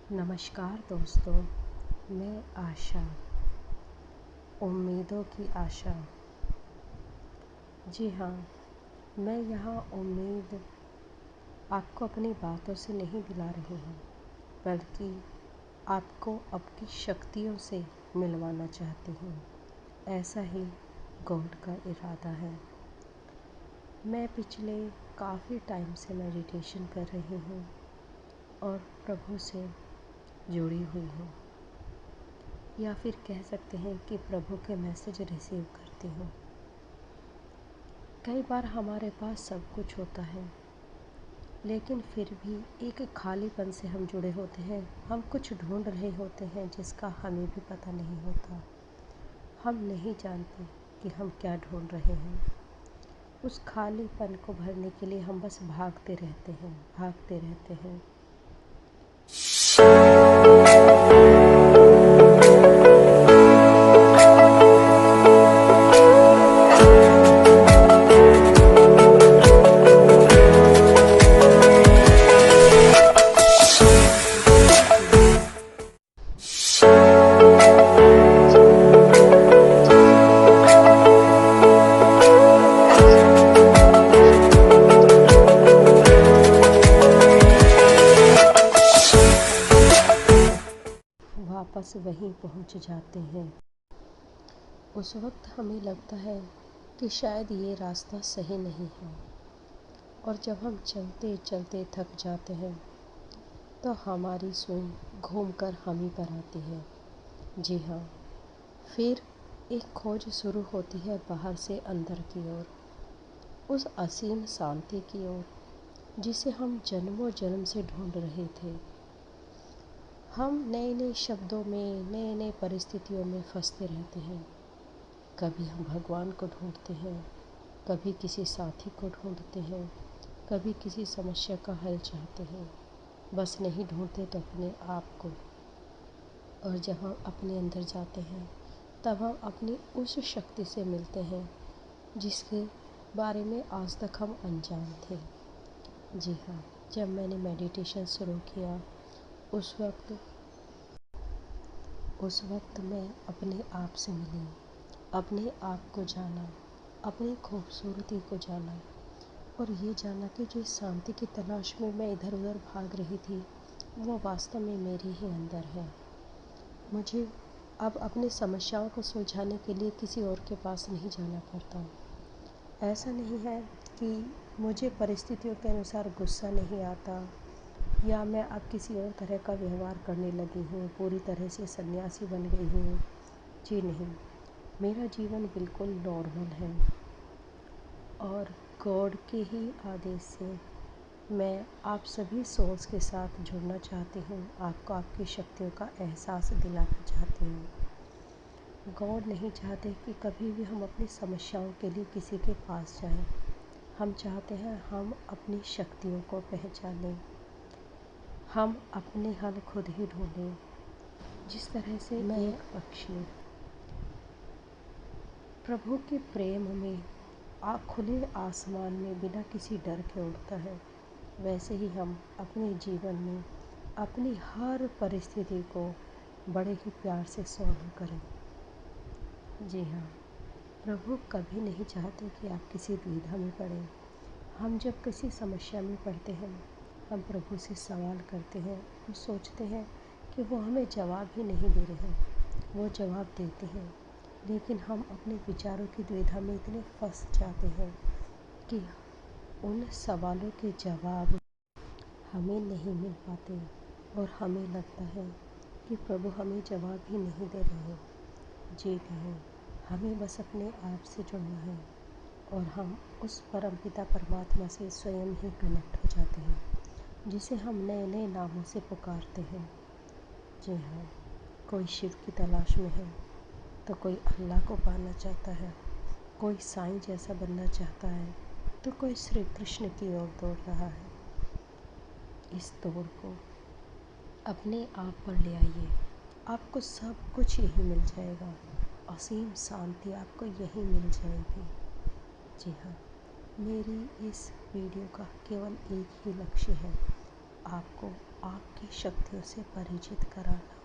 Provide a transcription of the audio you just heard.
नमस्कार दोस्तों, मैं आशा, उम्मीदों की आशा। जी हाँ, मैं यहाँ उम्मीद आपको अपनी बातों से नहीं दिला रही हूँ, बल्कि आपको आपकी शक्तियों से मिलवाना चाहती हूँ। ऐसा ही गॉड का इरादा है। मैं पिछले काफ़ी टाइम से मेडिटेशन कर रही हूँ और प्रभु से जुड़ी हुई हूँ, या फिर कह सकते हैं कि प्रभु के मैसेज रिसीव करती हूँ। कई बार हमारे पास सब कुछ होता है, लेकिन फिर भी एक खालीपन से हम जुड़े होते हैं। हम कुछ ढूंढ रहे होते हैं जिसका हमें भी पता नहीं होता। हम नहीं जानते कि हम क्या ढूंढ रहे हैं। उस खालीपन को भरने के लिए हम बस भागते रहते हैं। वापस वहीं पहुंच जाते हैं। उस वक्त हमें लगता है कि शायद ये रास्ता सही नहीं है, और जब हम चलते चलते थक जाते हैं तो हमारी सुई घूमकर हम ही पर आती है। जी हाँ, फिर एक खोज शुरू होती है बाहर से अंदर की ओर, उस असीम शांति की ओर जिसे हम जन्मों जन्म से ढूंढ रहे थे। हम नए नए शब्दों में, नए नए परिस्थितियों में फंसते रहते हैं। कभी हम भगवान को ढूंढते हैं, कभी किसी साथी को ढूंढते हैं, कभी किसी समस्या का हल चाहते हैं। बस नहीं ढूंढते तो अपने आप को। और जब हम अपने अंदर जाते हैं तब हम अपनी उस शक्ति से मिलते हैं जिसके बारे में आज तक हम अनजान थे। जी हाँ, जब मैंने मेडिटेशन शुरू किया उस वक्त मैं अपने आप से मिली, अपने आप को जाना, अपनी खूबसूरती को जाना, और ये जाना कि जो शांति की तलाश में मैं इधर उधर भाग रही थी वो वास्तव में मेरे ही अंदर है। मुझे अब अपनी समस्याओं को सुलझाने के लिए किसी और के पास नहीं जाना पड़ता। ऐसा नहीं है कि मुझे परिस्थितियों के अनुसार गुस्सा नहीं आता, या मैं अब किसी और तरह का व्यवहार करने लगी हूँ, पूरी तरह से सन्यासी बन गई हूँ। जी नहीं, मेरा जीवन बिल्कुल नॉर्मल है, और गॉड के ही आदेश से मैं आप सभी सोल्स के साथ जुड़ना चाहती हूँ। आपको आपकी शक्तियों का एहसास दिलाना चाहती हूँ। गॉड नहीं चाहते कि कभी भी हम अपनी समस्याओं के लिए किसी के पास जाएं। हम चाहते हैं हम अपनी शक्तियों को पहचानें, हम अपने हल खुद ही ढूंढें। जिस तरह से एक पक्षी प्रभु के प्रेम में खुले आसमान में बिना किसी डर के उड़ता है, वैसे ही हम अपने जीवन में अपनी हर परिस्थिति को बड़े ही प्यार से सॉल्व करें। जी हाँ, प्रभु कभी नहीं चाहते कि आप किसी दुविधा में पड़ें। हम जब किसी समस्या में पड़ते हैं, हम प्रभु से सवाल करते हैं, हम सोचते हैं कि वो हमें जवाब ही नहीं दे रहे हैं। वो जवाब देते हैं, लेकिन हम अपने विचारों की दुविधा में इतने फंस जाते हैं कि उन सवालों के जवाब हमें नहीं मिल पाते, और हमें लगता है कि प्रभु हमें जवाब ही नहीं दे रहे हैं। जी नहीं, हमें बस अपने आप से जुड़ना है, और हम उस परमपिता परमात्मा से स्वयं ही कनेक्ट हो जाते हैं, जिसे हम नए नए नामों से पुकारते हैं। जी हाँ, कोई शिव की तलाश में है, तो कोई अल्लाह को पाना चाहता है, कोई साईं जैसा बनना चाहता है, तो कोई श्री कृष्ण की ओर दौड़ रहा है। इस दौड़ को अपने आप पर ले आइए, आपको सब कुछ यही मिल जाएगा। असीम शांति आपको यही मिल जाएगी। जी हाँ, मेरी इस वीडियो का केवल एक ही लक्ष्य है, आपको आपकी शक्तियों से परिचित कराना।